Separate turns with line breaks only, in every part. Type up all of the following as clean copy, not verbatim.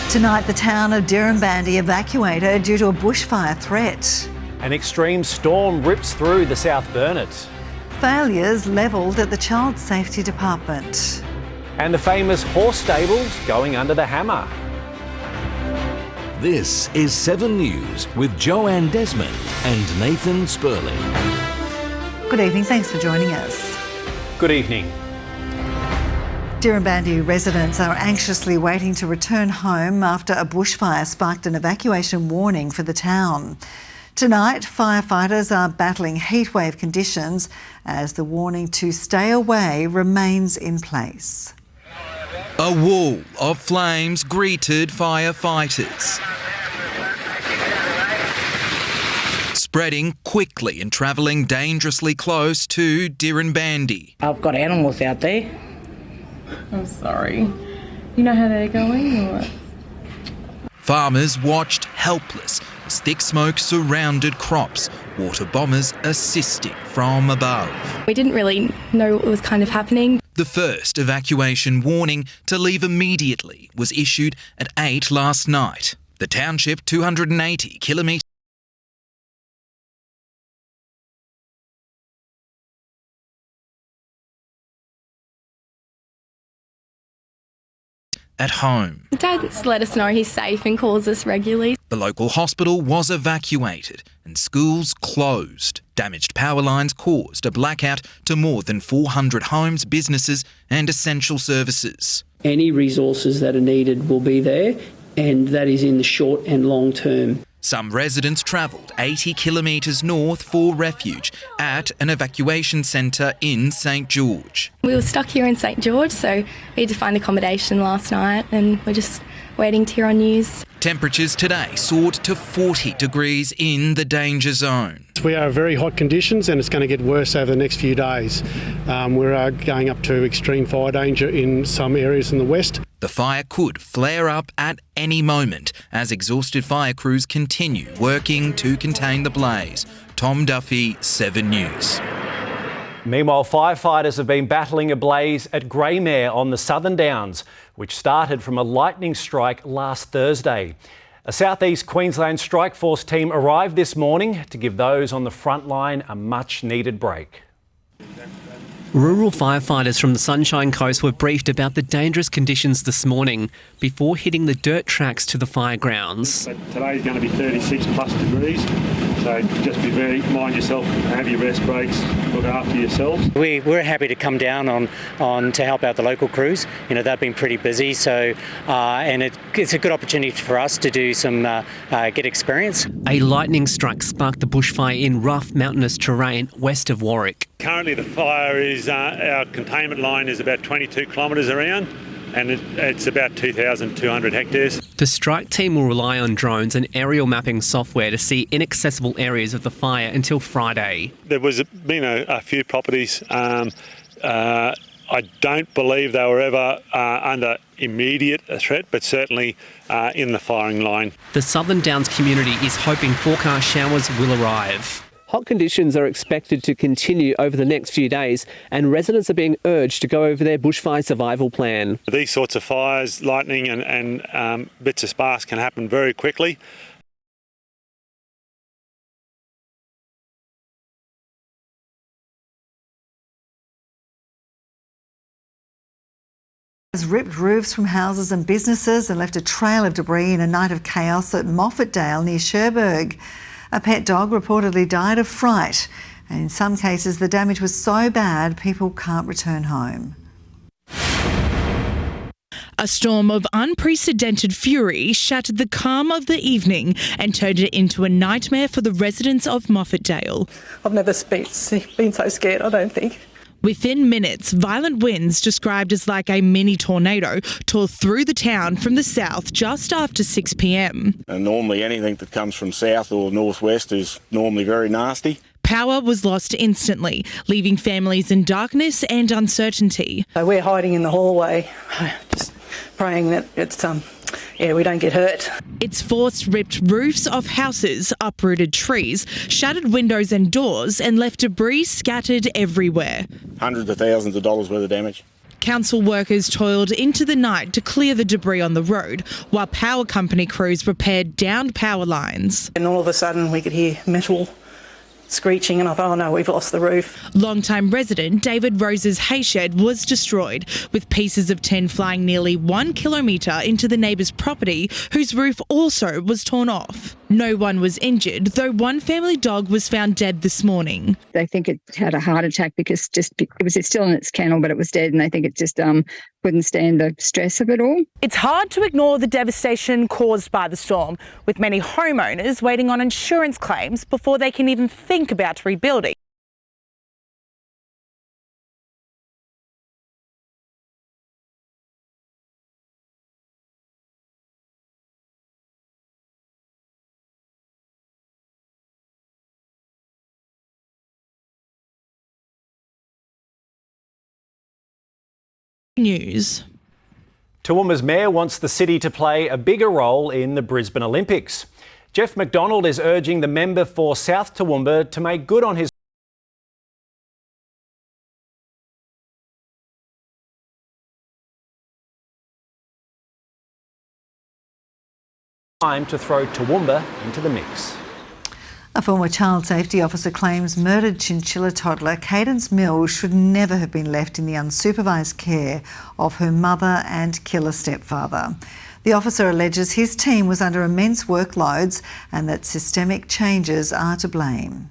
Tonight, the town of Daren Bandy evacuated due to a bushfire threat.
An extreme storm rips through the South Burnett.
Failures levelled at the Child Safety Department.
And the famous horse stables going under the hammer.
This is 7 News with Joanne, Desmond and Nathan Spurling.
Good evening, thanks for joining us.
Good evening.
Daren Bandy residents are anxiously waiting to return home after a bushfire sparked an evacuation warning for the town. Tonight, firefighters are battling heatwave conditions as the warning to stay away remains in place.
A wall of flames greeted firefighters, spreading quickly and travelling dangerously close to Daren Bandy.
I've got animals out there.
I'm sorry. You know how they're going, or?
Farmers watched helpless as thick smoke surrounded crops, water bombers assisting from above.
We didn't really know what was kind of happening.
The first evacuation warning to leave immediately was issued at 8 last night. The township, 280 kilometres at home.
Dad's let us know he's safe and calls us regularly.
The local hospital was evacuated and schools closed. Damaged power lines caused a blackout to more than 400 homes, businesses and essential services.
Any resources that are needed will be there, and that is in the short and long term.
Some residents travelled 80 kilometres north for refuge at an evacuation centre in St George.
We were stuck here in St George, so we had to find accommodation last night and we're just waiting to hear on news.
Temperatures today soared to 40 degrees in the danger zone.
We are very hot conditions and it's going to get worse over the next few days. We're going up to extreme fire danger in some areas in the west.
The fire could flare up at any moment as exhausted fire crews continue working to contain the blaze. Tom Duffy, 7 News.
Meanwhile, firefighters have been battling a blaze at Greymare on the Southern Downs, which started from a lightning strike last Thursday. A South East Queensland Strike Force team arrived this morning to give those on the front line a much-needed break.
Rural firefighters from the Sunshine Coast were briefed about the dangerous conditions this morning before hitting the dirt tracks to the fire grounds.
Today's going to be 36 plus degrees, so just be mind yourself, have your rest breaks, look after yourselves.
We're happy to come down on to help out the local crews. You know, they've been pretty busy, so and it's a good opportunity for us to do some get experience.
A lightning strike sparked the bushfire in rough mountainous terrain west of Warwick.
Currently the fire is, our containment line is about 22 kilometres around and it's about 2,200 hectares.
The strike team will rely on drones and aerial mapping software to see inaccessible areas of the fire until Friday.
There was been a few properties. I don't believe they were ever under immediate threat, but certainly in the firing line.
The Southern Downs community is hoping forecast showers will arrive. Hot conditions are expected to continue over the next few days and residents are being urged to go over their bushfire survival plan.
These sorts of fires, lightning and bits of sparks can happen very quickly.
Ripped roofs from houses and businesses and left a trail of debris in a night of chaos at Moffatdale near Cherbourg. A pet dog reportedly died of fright, and in some cases the damage was so bad people can't return home.
A storm of unprecedented fury shattered the calm of the evening and turned it into a nightmare for the residents of Moffatdale.
I've never been so scared, I don't think.
Within minutes, violent winds described as like a mini tornado tore through the town from the south just after 6 p.m.
And normally anything that comes from south or northwest is normally very nasty.
Power was lost instantly, leaving families in darkness and uncertainty.
So we're hiding in the hallway, just praying that we don't get hurt.
It's forced ripped roofs off houses, uprooted trees, shattered windows and doors and left debris scattered everywhere.
Hundreds of thousands of dollars worth of damage.
Council workers toiled into the night to clear the debris on the road, while power company crews repaired downed power lines.
And all of a sudden we could hear metal screeching and I thought, oh no, we've lost the roof.
Long-time resident David Rose's hay shed was destroyed, with pieces of tin flying nearly 1 kilometre into the neighbour's property, whose roof also was torn off. No one was injured, though one family dog was found dead this morning.
They think it had a heart attack because it was still in its kennel, but it was dead, and they think it just couldn't stand the stress of it all.
It's hard to ignore the devastation caused by the storm, with many homeowners waiting on insurance claims before they can even think about rebuilding.
News.
Toowoomba's mayor wants the city to play a bigger role in the Brisbane Olympics. Jeff McDonald is urging the member for South Toowoomba to make good on his time to throw Toowoomba into the mix.
A former child safety officer claims murdered chinchilla toddler Cadence Mills should never have been left in the unsupervised care of her mother and killer stepfather. The officer alleges his team was under immense workloads and that systemic changes are to blame.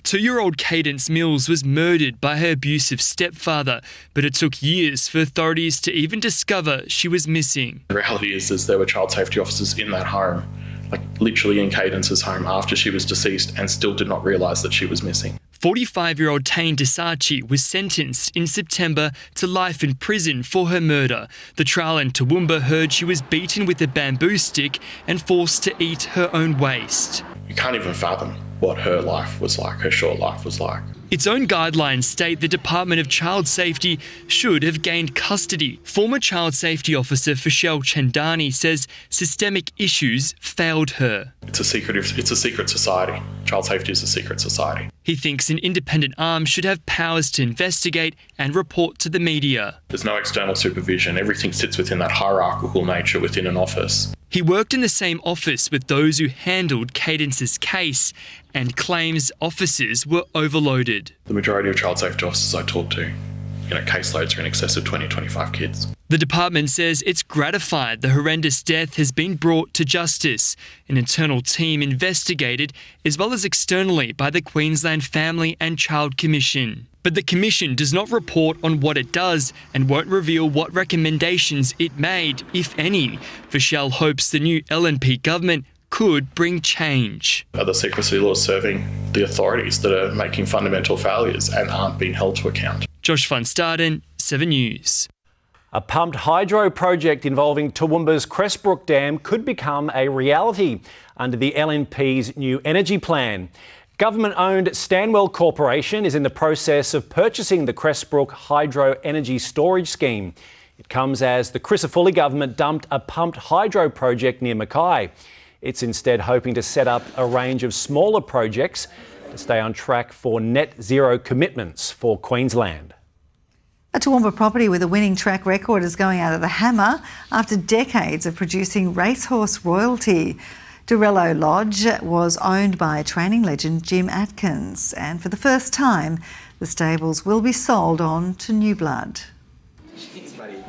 2-year-old Cadence Mills was murdered by her abusive stepfather, but it took years for authorities to even discover she was missing.
The reality is there were child safety officers in that home, like literally in Cadence's home after she was deceased, and still did not realise that she was missing.
45-year-old Tane Disachi was sentenced in September to life in prison for her murder. The trial in Toowoomba heard she was beaten with a bamboo stick and forced to eat her own waste.
You can't even fathom what her life was like, her short life was like.
Its own guidelines state the Department of Child Safety should have gained custody. Former Child Safety Officer Fashel Chandani says systemic issues failed her.
It's a secret society. Child safety is a secret society.
He thinks an independent arm should have powers to investigate and report to the media.
There's no external supervision. Everything sits within that hierarchical nature within an office.
He worked in the same office with those who handled Cadence's case and claims officers were overloaded.
The majority of child safety officers I talk to, caseloads are in excess of 20-25 kids.
The department says it's gratified the horrendous death has been brought to justice. An internal team investigated, as well as externally by the Queensland Family and Child Commission. But the Commission does not report on what it does and won't reveal what recommendations it made, if any. Fashel hopes the new LNP government could bring change.
Are the secrecy laws serving the authorities that are making fundamental failures and aren't being held to account?
Josh van Staden, 7 News.
A pumped hydro project involving Toowoomba's Crestbrook Dam could become a reality under the LNP's new energy plan. Government-owned Stanwell Corporation is in the process of purchasing the Crestbrook Hydro Energy Storage Scheme. It comes as the Crisafulli government dumped a pumped hydro project near Mackay. It's instead hoping to set up a range of smaller projects to stay on track for net zero commitments for Queensland.
A Toowoomba property with a winning track record is going out of the hammer after decades of producing racehorse royalty. Dorello Lodge was owned by training legend Jim Atkins, and for the first time, the stables will be sold on to new blood.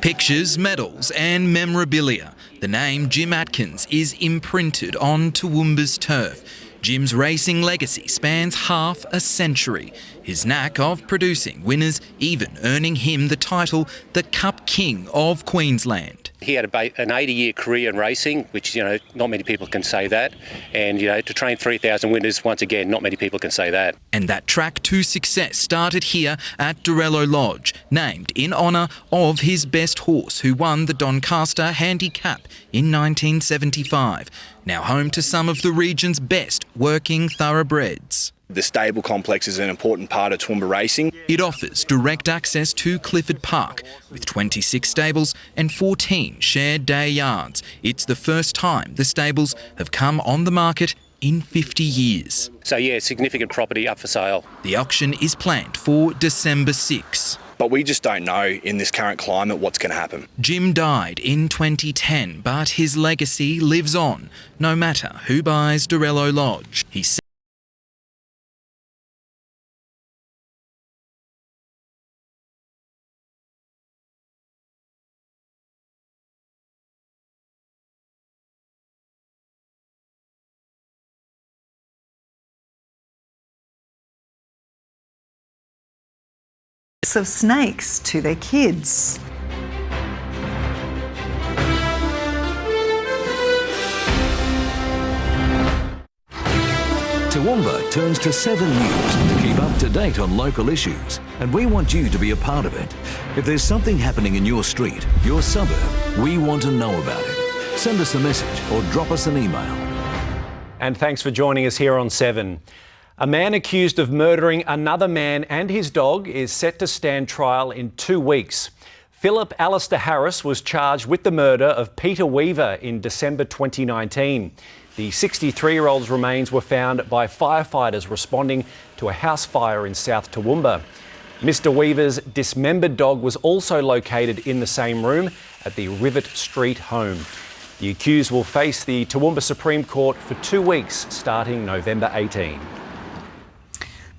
Pictures, medals and memorabilia. The name Jim Atkins is imprinted on Toowoomba's turf. Jim's racing legacy spans half a century. His knack of producing winners even earning him the title the Cup King of Queensland.
He had an 80-year career in racing, which, not many people can say that. And, to train 3,000 winners, once again, not many people can say that.
And that track to success started here at Dorello Lodge, named in honour of his best horse who won the Doncaster Handicap in 1975. Now home to some of the region's best working thoroughbreds.
The stable complex is an important part of Toowoomba racing.
It offers direct access to Clifford Park with 26 stables and 14 shared day yards. It's the first time the stables have come on the market in 50 years.
So, significant property up for sale.
The auction is planned for December 6.
but we just don't know in this current climate what's going to happen.
Jim died in 2010, but his legacy lives on, no matter who buys Dorello Lodge. He said
of snakes to their kids.
Toowoomba turns to 7 News to keep up to date on local issues, and we want you to be a part of it. If there's something happening in your street, your suburb, we want to know about it. Send us a message or drop us an email.
And thanks for joining us here on 7. A man accused of murdering another man and his dog is set to stand trial in 2 weeks. Philip Alistair Harris was charged with the murder of Peter Weaver in December 2019. The 63-year-old's remains were found by firefighters responding to a house fire in South Toowoomba. Mr Weaver's dismembered dog was also located in the same room at the Rivet Street home. The accused will face the Toowoomba Supreme Court for 2 weeks starting November 18.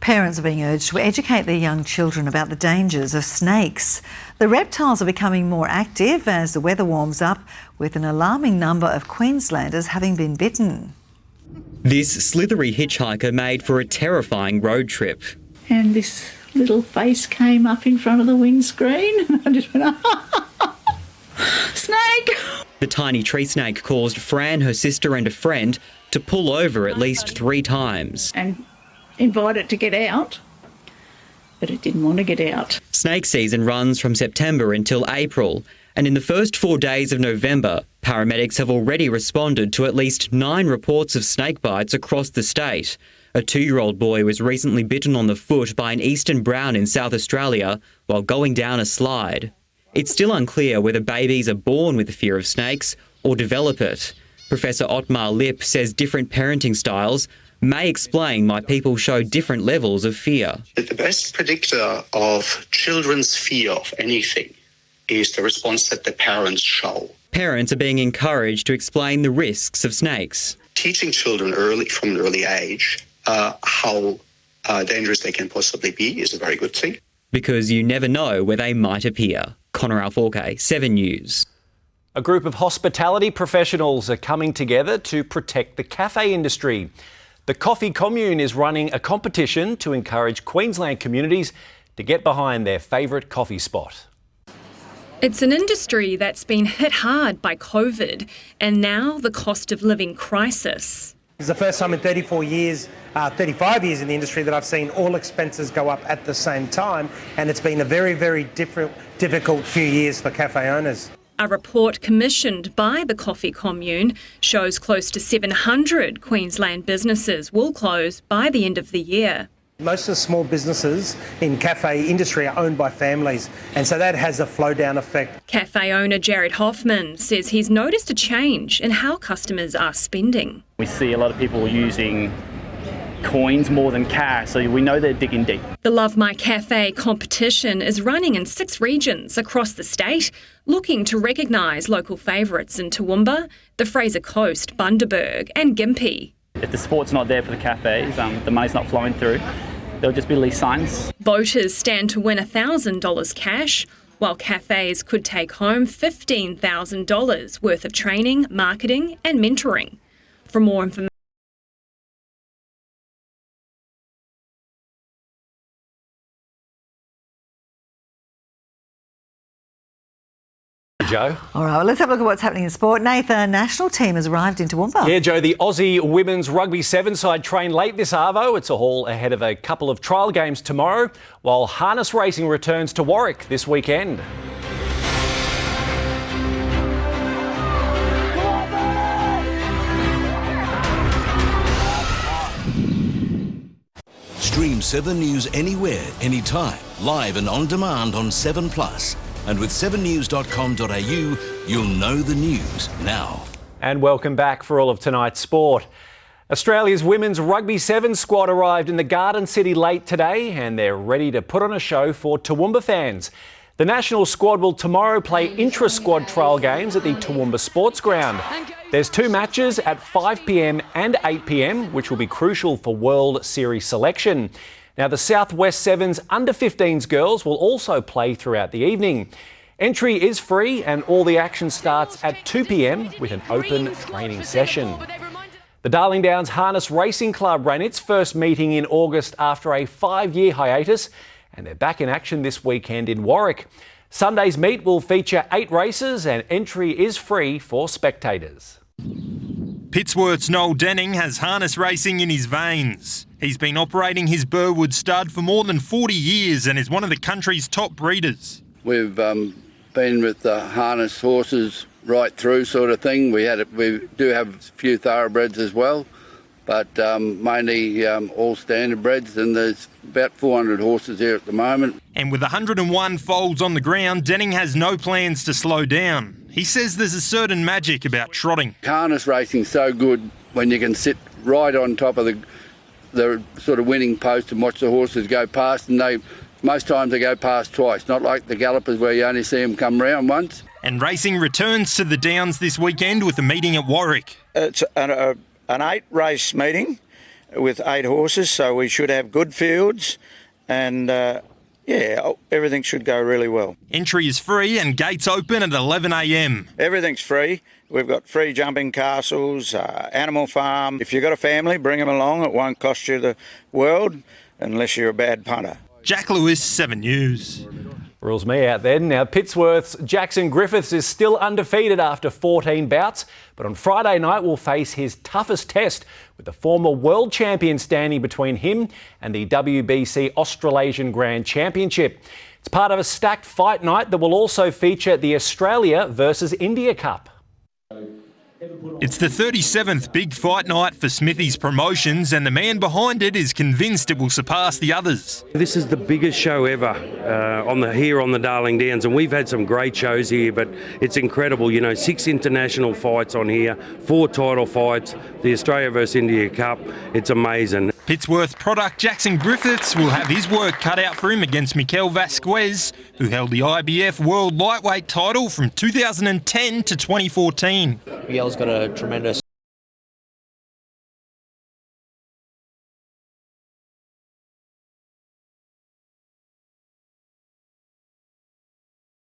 Parents are being urged to educate their young children about the dangers of snakes. The reptiles are becoming more active as the weather warms up, with an alarming number of Queenslanders having been bitten.
This slithery hitchhiker made for a terrifying road trip.
And this little face came up in front of the windscreen and I just went, snake!
The tiny tree snake caused Fran, her sister and a friend to pull over at least 3 times.
And invite it to get out, but it didn't want to get out.
Snake season runs from September until April, and in the first 4 days of November, paramedics have already responded to at least 9 reports of snake bites across the state. A 2-year-old boy was recently bitten on the foot by an eastern brown in South Australia while going down a slide. It's still unclear whether babies are born with a fear of snakes or develop it. Professor Otmar Lipp says different parenting styles may explain why people show different levels of fear.
The best predictor of children's fear of anything is the response that the parents show.
Parents are being encouraged to explain the risks of snakes.
Teaching children from an early age how dangerous they can possibly be is a very good thing.
Because you never know where they might appear. Connor Alforque, 7 News.
A group of hospitality professionals are coming together to protect the cafe industry. The Coffee Commune is running a competition to encourage Queensland communities to get behind their favourite coffee spot.
It's an industry that's been hit hard by COVID and now the cost of living crisis.
It's the first time in 35 years in the industry that I've seen all expenses go up at the same time, and it's been a very, very difficult few years for cafe owners.
A report commissioned by the Coffee Commune shows close to 700 Queensland businesses will close by the end of the year.
Most of the small businesses in cafe industry are owned by families, and so that has a flow-down effect.
Cafe owner Jared Hoffman says he's noticed a change in how customers are spending.
We see a lot of people using coins more than cash, so we know they're digging deep.
The Love My Cafe competition is running in 6 regions across the state, looking to recognise local favourites in Toowoomba, the Fraser Coast, Bundaberg and Gympie.
If the support's not there for the cafes, the money's not flowing through, there'll just be lease signs.
Voters stand to win $1,000 cash, while cafes could take home $15,000 worth of training, marketing and mentoring. For more information,
Joe.
All right, well, let's have a look at what's happening in sport. Nathan, national team has arrived in Toowoomba.
Yeah, Joe, the Aussie women's rugby 7-side train late this arvo. It's all ahead of a couple of trial games tomorrow, while harness racing returns to Warwick this weekend.
Stream 7 News anywhere, anytime, live and on demand on 7+. And with 7news.com.au, you'll know the news now.
And welcome back for all of tonight's sport. Australia's women's rugby sevens squad arrived in the Garden City late today and they're ready to put on a show for Toowoomba fans. The national squad will tomorrow play intra-squad trial games at the Toowoomba Sports Ground. There's 2 matches at 5 p.m. and 8 p.m, which will be crucial for World Series selection. Now, the Southwest Sevens under-15s girls will also play throughout the evening. Entry is free and all the action starts at 2 p.m. with an open training session. The Darling Downs Harness Racing Club ran its first meeting in August after a 5-year hiatus, and they're back in action this weekend in Warwick. Sunday's meet will feature 8 races and entry is free for spectators.
Pittsworth's Noel Denning has harness racing in his veins. He's been operating his Burwood stud for more than 40 years and is one of the country's top breeders.
We've been with the harness horses right through sort of thing. We do have a few thoroughbreds as well, but mainly all standard breds, and there's about 400 horses here at the moment.
And with 101 foals on the ground, Denning has no plans to slow down. He says there's a certain magic about trotting.
Harness racing's so good when you can sit right on top of the sort of winning post and watch the horses go past, and most times they go past twice, not like the gallopers where you only see them come round once.
And racing returns to the Downs this weekend with a meeting at Warwick.
It's an 8-race meeting with 8 horses, so we should have good fields and, everything should go really well.
Entry is free and gates open at 11 a.m.
Everything's free. We've got free jumping castles, animal farm. If you've got a family, bring them along. It won't cost you the world unless you're a bad punter.
Jack Lewis, 7 News.
Rules me out then. Now, Pittsworth's Jackson Griffiths is still undefeated after 14 bouts, but on Friday night will face his toughest test with the former world champion standing between him and the WBC Australasian Grand Championship. It's part of a stacked fight night that will also feature the Australia versus India Cup.
It's the 37th big fight night for Smithy's Promotions, and the man behind it is convinced it will surpass the others.
This is the biggest show ever here on the Darling Downs, and we've had some great shows here, but it's incredible. 6 international fights on here, 4 title fights, the Australia versus India Cup. It's amazing.
Pittsworth product Jackson Griffiths will have his work cut out for him against Mikel Vasquez, who held the IBF World Lightweight title from 2010 to 2014.
Miguel's got a tremendous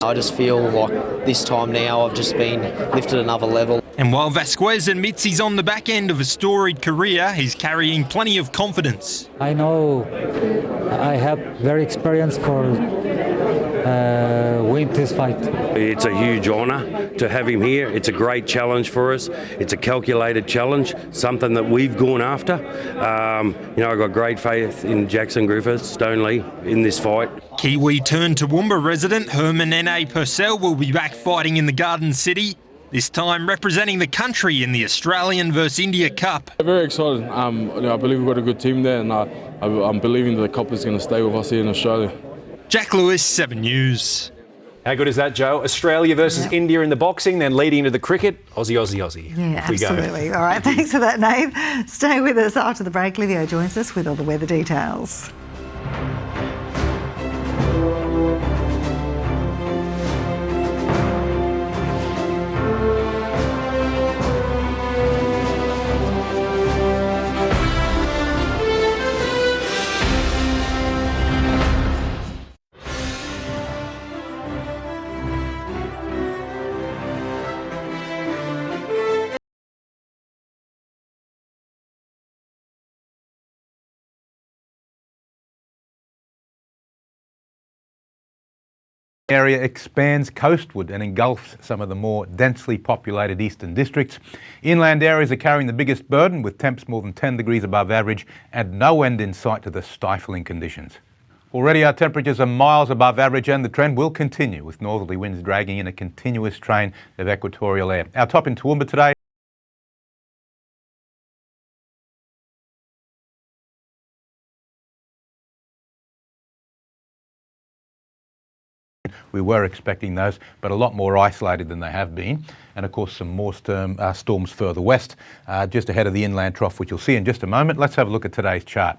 I just feel like this time now I've just been lifted another level.
And while Vasquez admits he's on the back end of a storied career, he's carrying plenty of confidence.
I know I have very experience for win this fight.
It's a huge honour to have him here. It's a great challenge for us. It's a calculated challenge, something that we've gone after. I've got great faith in Jackson Griffiths, Stoneleigh, in this fight.
Kiwi turned Toowoomba resident Herman N.A. Purcell will be back fighting in the Garden City, this time representing the country in the Australian versus India Cup.
Very excited. I believe we've got a good team there, and I'm believing that the cup is going to stay with us here in Australia.
Jack Lewis, 7 News.
How good is that, Joe? Australia versus India in the boxing, then leading into the cricket. Aussie, Aussie, Aussie.
Yeah, absolutely. All right, thanks for that, Nave. Stay with us after the break. Livio joins us with all the weather details.
Area expands coastward and engulfs some of the more densely populated eastern districts. Inland areas are carrying the biggest burden, with temps more than 10 degrees above average and no end in sight to the stifling conditions. Already our temperatures are miles above average, and the trend will continue, with northerly winds dragging in a continuous train of equatorial air. Our top in Toowoomba today. We were expecting those, but a lot more isolated than they have been. And of course, some more storms further west, just ahead of the inland trough, which you'll see in just a moment. Let's have a look at today's chart.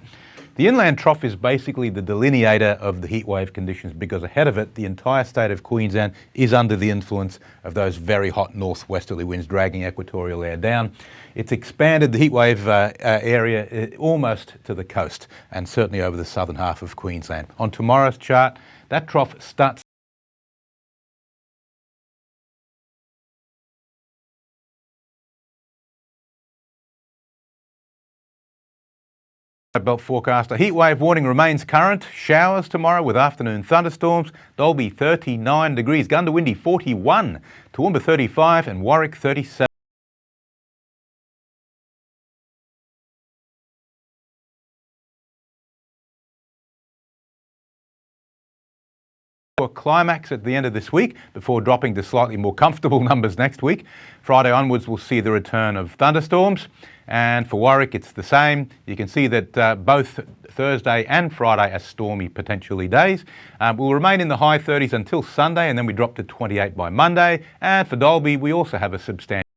The inland trough is basically the delineator of the heatwave conditions because ahead of it, the entire state of Queensland is under the influence of those very hot northwesterly winds dragging equatorial air down. It's expanded the heatwave area almost to the coast and certainly over the southern half of Queensland. On tomorrow's chart, that trough starts belt forecast. A heatwave warning remains current. Showers tomorrow with afternoon thunderstorms. Dalby 39 degrees, Gundawindi 41, Toowoomba 35 and Warwick 37. Climax at the end of this week before dropping to slightly more comfortable numbers next week. Friday onwards we'll see the return of thunderstorms, and for Warwick it's the same. You can see that both Thursday and Friday are stormy potentially days. We'll remain in the high 30s until Sunday and then we drop to 28 by Monday, and for Dalby we also have a substantial